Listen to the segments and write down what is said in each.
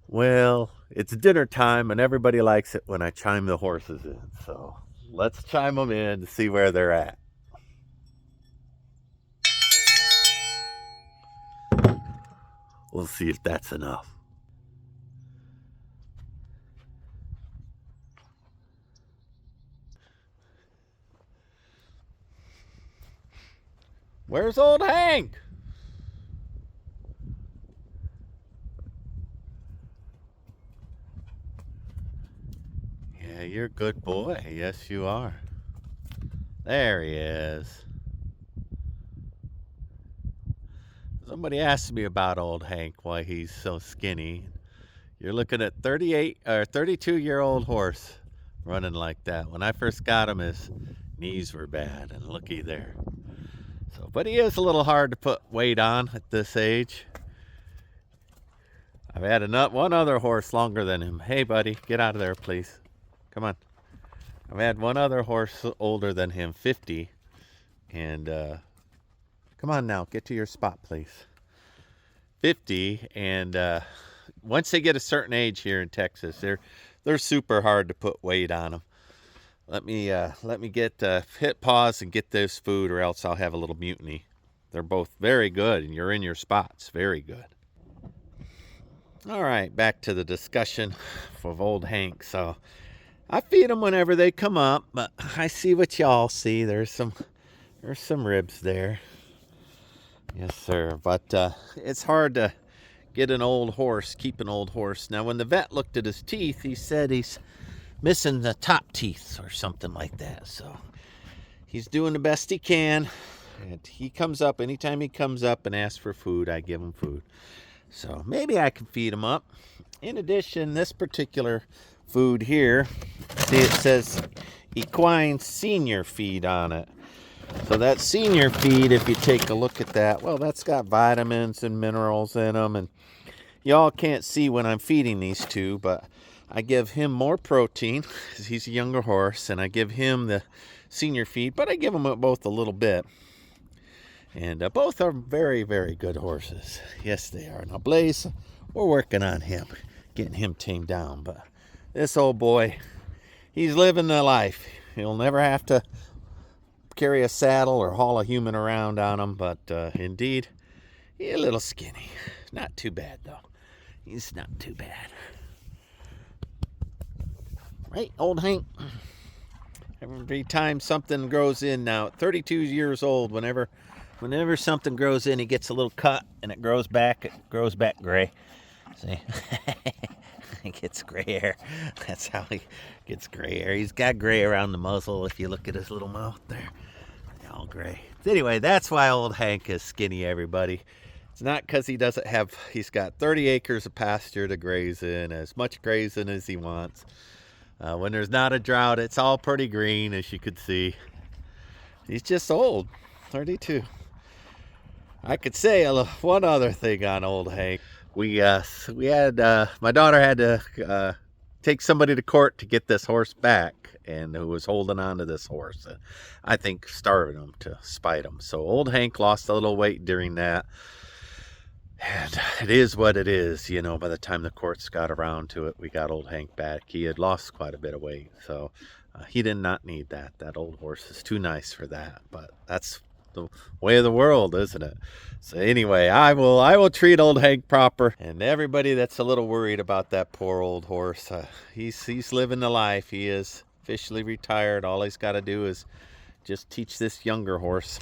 Well, it's dinner time and everybody likes it when I chime the horses in. So let's chime them in to see where they're at. We'll see if that's enough. Where's old Hank? Yeah, you're a good boy. Yes, you are. There he is. Somebody asked me about old Hank, why he's so skinny. You're looking at 38 or 32-year-old horse running like that. When I first got him, his knees were bad, and looky there. So, but he is a little hard to put weight on at this age. I've had one other horse longer than him. Hey, buddy, get out of there, please. Come on. I've had one other horse older than him, 50, and come on now, get to your spot, please. 50, and once they get a certain age here in Texas, they're super hard to put weight on them. Let me get hit pause and get this food, or else I'll have a little mutiny. They're both very good, and you're in your spots. Very good. All right, back to the discussion of old Hank. So I feed them whenever they come up, but I see what y'all see. There's some ribs there. Yes, sir. But it's hard to keep an old horse. Now, when the vet looked at his teeth, he said he's missing the top teeth or something like that. So he's doing the best he can. And he comes up, anytime he comes up and asks for food, I give him food. So maybe I can feed him up. In addition, this particular food here, see, it says equine senior feed on it. So that senior feed, if you take a look at that, well, that's got vitamins and minerals in them. And y'all can't see when I'm feeding these two, but I give him more protein because he's a younger horse, and I give him the senior feed, but I give them both a little bit. And both are very, very good horses. Yes, they are. Now, Blaze, we're working on him, getting him tamed down. But this old boy, he's living the life. He'll never have to carry a saddle or haul a human around on him. But indeed, he's a little skinny. Not too bad, though. He's not too bad. Right, old Hank? Every time something grows in now, 32 years old, whenever something grows in, he gets a little cut and it grows back gray. See? He gets gray hair. That's how he gets gray hair. He's got gray around the muzzle if you look at his little mouth there. All gray. Anyway, that's why old Hank is skinny, everybody. It's not because he's got 30 acres of pasture to graze in, as much grazing as he wants. When there's not a drought, it's all pretty green, as you could see. He's just old, 32. I could say one other thing on old Hank. We had my daughter had to take somebody to court to get this horse back, and who was holding on to this horse. I think starving him to spite him. So old Hank lost a little weight during that. And it is what it is, by the time the courts got around to it, we got old Hank back. He had lost quite a bit of weight, so he did not need that. That old horse is too nice for that, but that's the way of the world, isn't it? So anyway, I will treat old Hank proper, and everybody that's a little worried about that poor old horse, he's living the life. He is officially retired. All he's got to do is just teach this younger horse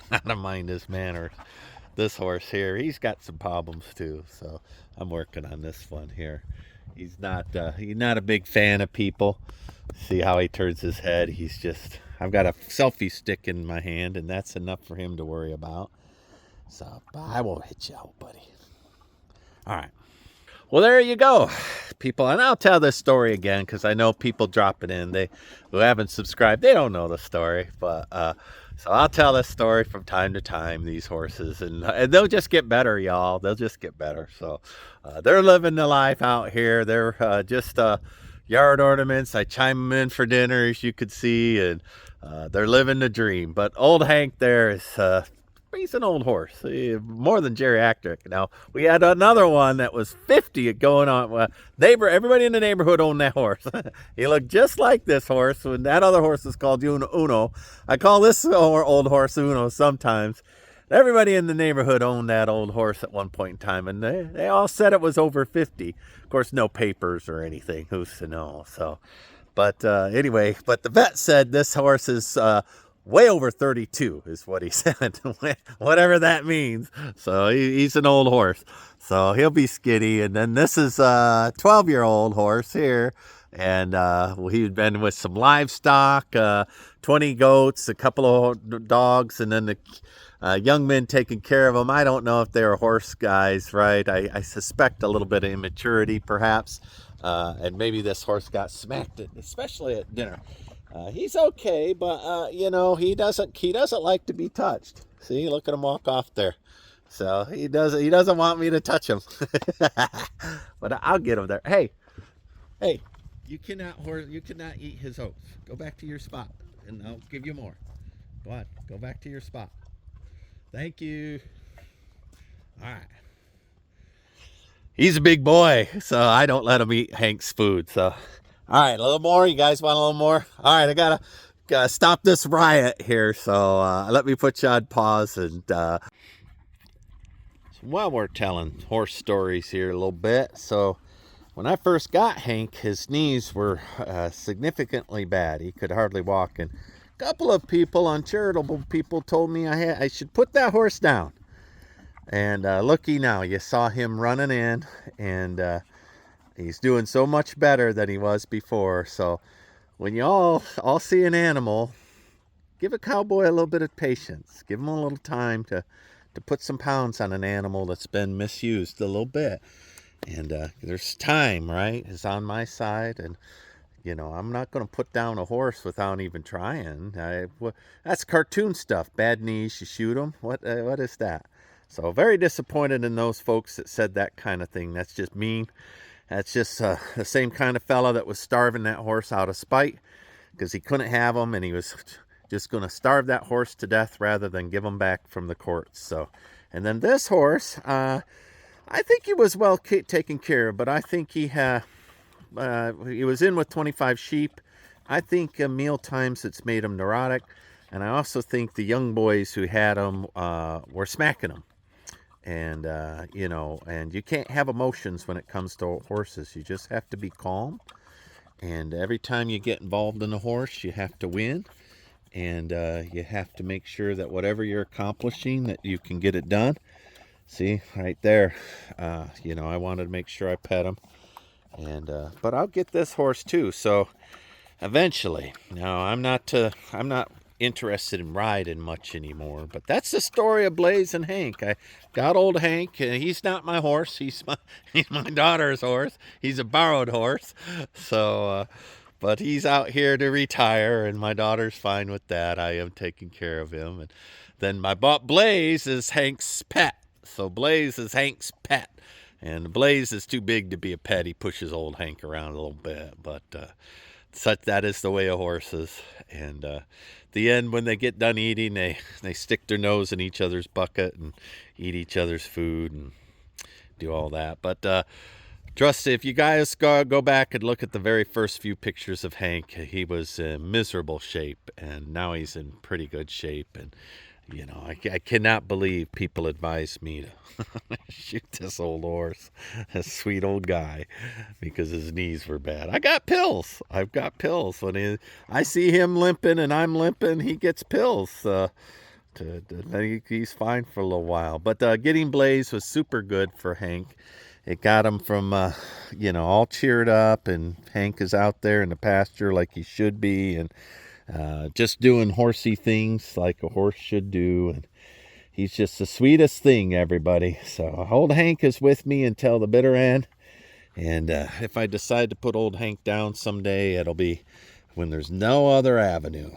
how to mind his manners. This horse here, he's got some problems too, so I'm working on this one here. He's not a big fan of people. See how he turns his head. I've got a selfie stick in my hand, and that's enough for him to worry about. So, but I won't hit you out, buddy. All right. Well, there you go, people. And I'll tell this story again because I know people drop it in. Who haven't subscribed, they don't know the story. But so I'll tell this story from time to time, these horses. And they'll just get better, y'all. They'll just get better. So they're living the life out here. They're just yard ornaments. I chime them in for dinner, as you could see. And they're living the dream. But old Hank there is he's an old horse, more than geriatric. Now, we had another one that was 50 going on. Everybody in the neighborhood owned that horse. He looked just like this horse. When that other horse is called Uno. I call this old horse Uno sometimes. Everybody in the neighborhood owned that old horse at one point in time, and they all said it was over 50. Of course, no papers or anything. Who's to know? So, but anyway, but the vet said this horse is way over 32 is what he said, whatever that means. So he's an old horse, so he'll be skinny. And then this is a 12-year-old horse here, and he'd been with some livestock, 20 goats, a couple of dogs, and then the young men taking care of them. I don't know if they were horse guys, right? I suspect a little bit of immaturity, perhaps, and maybe this horse got smacked, especially at dinner. He's okay, but you know, he doesn't like to be touched. See, look at him walk off there. So he doesn't want me to touch him. But I'll get him there. Hey, you cannot eat his oats. Go back to your spot, and I'll give you more. Go on, go back to your spot. Thank you. All right. He's a big boy, so I don't let him eat Hank's food. So, all right, a little more. You guys want a little more? All right, I gotta stop this riot here. So let me put you on pause. And while we're telling horse stories here a little bit, so when I first got Hank, his knees were significantly bad. He could hardly walk, and a couple of people, uncharitable people, told me I should put that horse down. And looky now, you saw him running in, and he's doing so much better than he was before. So when you all see an animal, give a cowboy a little bit of patience. Give him a little time to put some pounds on an animal that's been misused a little bit. And there's time, right? It's on my side, and you know, I'm not going to put down a horse without even trying. That's cartoon stuff. Bad knees, you shoot them. What is that? So very disappointed in those folks that said that kind of thing. That's just mean. That's just the same kind of fella that was starving that horse out of spite because he couldn't have him, and he was just going to starve that horse to death rather than give him back from the courts. So, and then this horse, I think he was well taken care of, but I think he was in with 25 sheep. I think meal times it's made him neurotic, and I also think the young boys who had him were smacking him. And you know, and you can't have emotions when it comes to horses. You just have to be calm, and every time you get involved in a horse, you have to win, and you have to make sure that whatever you're accomplishing, that you can get it done. See right there, you know, I wanted to make sure I pet him. And but I'll get this horse too. So eventually, now I'm not interested in riding much anymore. But that's the story of Blaze and Hank. I got old Hank. He's not my horse. He's my daughter's horse. He's a borrowed horse. So, but he's out here to retire, and my daughter's fine with that. I am taking care of him. And then I bought Blaze as Hank's pet. So Blaze is Hank's pet. And Blaze is too big to be a pet. He pushes old Hank around a little bit. But that is the way of horses. And the end, when they get done eating, they stick their nose in each other's bucket and eat each other's food and do all that. But trust me, if you guys go back and look at the very first few pictures of Hank, he was in miserable shape. And now he's in pretty good shape. And you know, I cannot believe people advise me to shoot this old horse, this sweet old guy, because his knees were bad. I've got pills. When I see him limping and I'm limping, he gets pills. He's fine for a little while. But getting Blaze was super good for Hank. It got him from, you know, all cheered up, and Hank is out there in the pasture like he should be, and just doing horsey things like a horse should do. And he's just the sweetest thing, everybody. So old Hank is with me until the bitter end. And if I decide to put old Hank down someday, it'll be when there's no other avenue.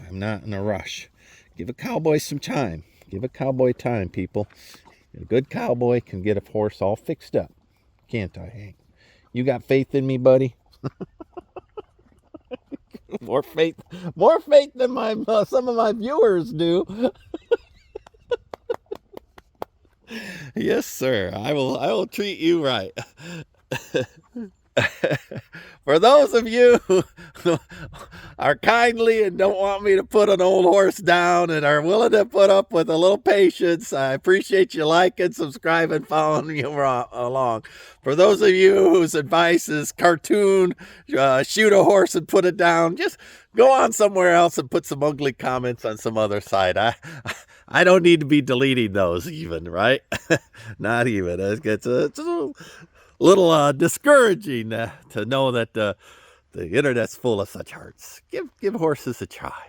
I'm not in a rush. Give a cowboy some time. Give a cowboy time, people. A good cowboy can get a horse all fixed up. Can't I, Hank? You got faith in me, buddy? More faith than some of my viewers do. Yes, sir. I will treat you right. For those of you who are kindly and don't want me to put an old horse down and are willing to put up with a little patience, I appreciate you liking, subscribing, following me along. For those of you whose advice is cartoon, shoot a horse and put it down, just go on somewhere else and put some ugly comments on some other site. I don't need to be deleting those even, right? Not even. It's a little discouraging to know that the internet's full of such hearts. Give horses a try.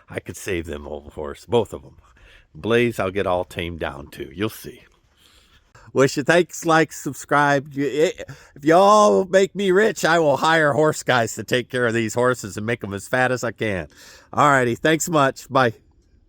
I could save them, old horse, both of them. Blaze, I'll get all tamed down too. You'll see. Wish you thanks, like, subscribe. If y'all make me rich, I will hire horse guys to take care of these horses and make them as fat as I can. All righty. Thanks much. Bye.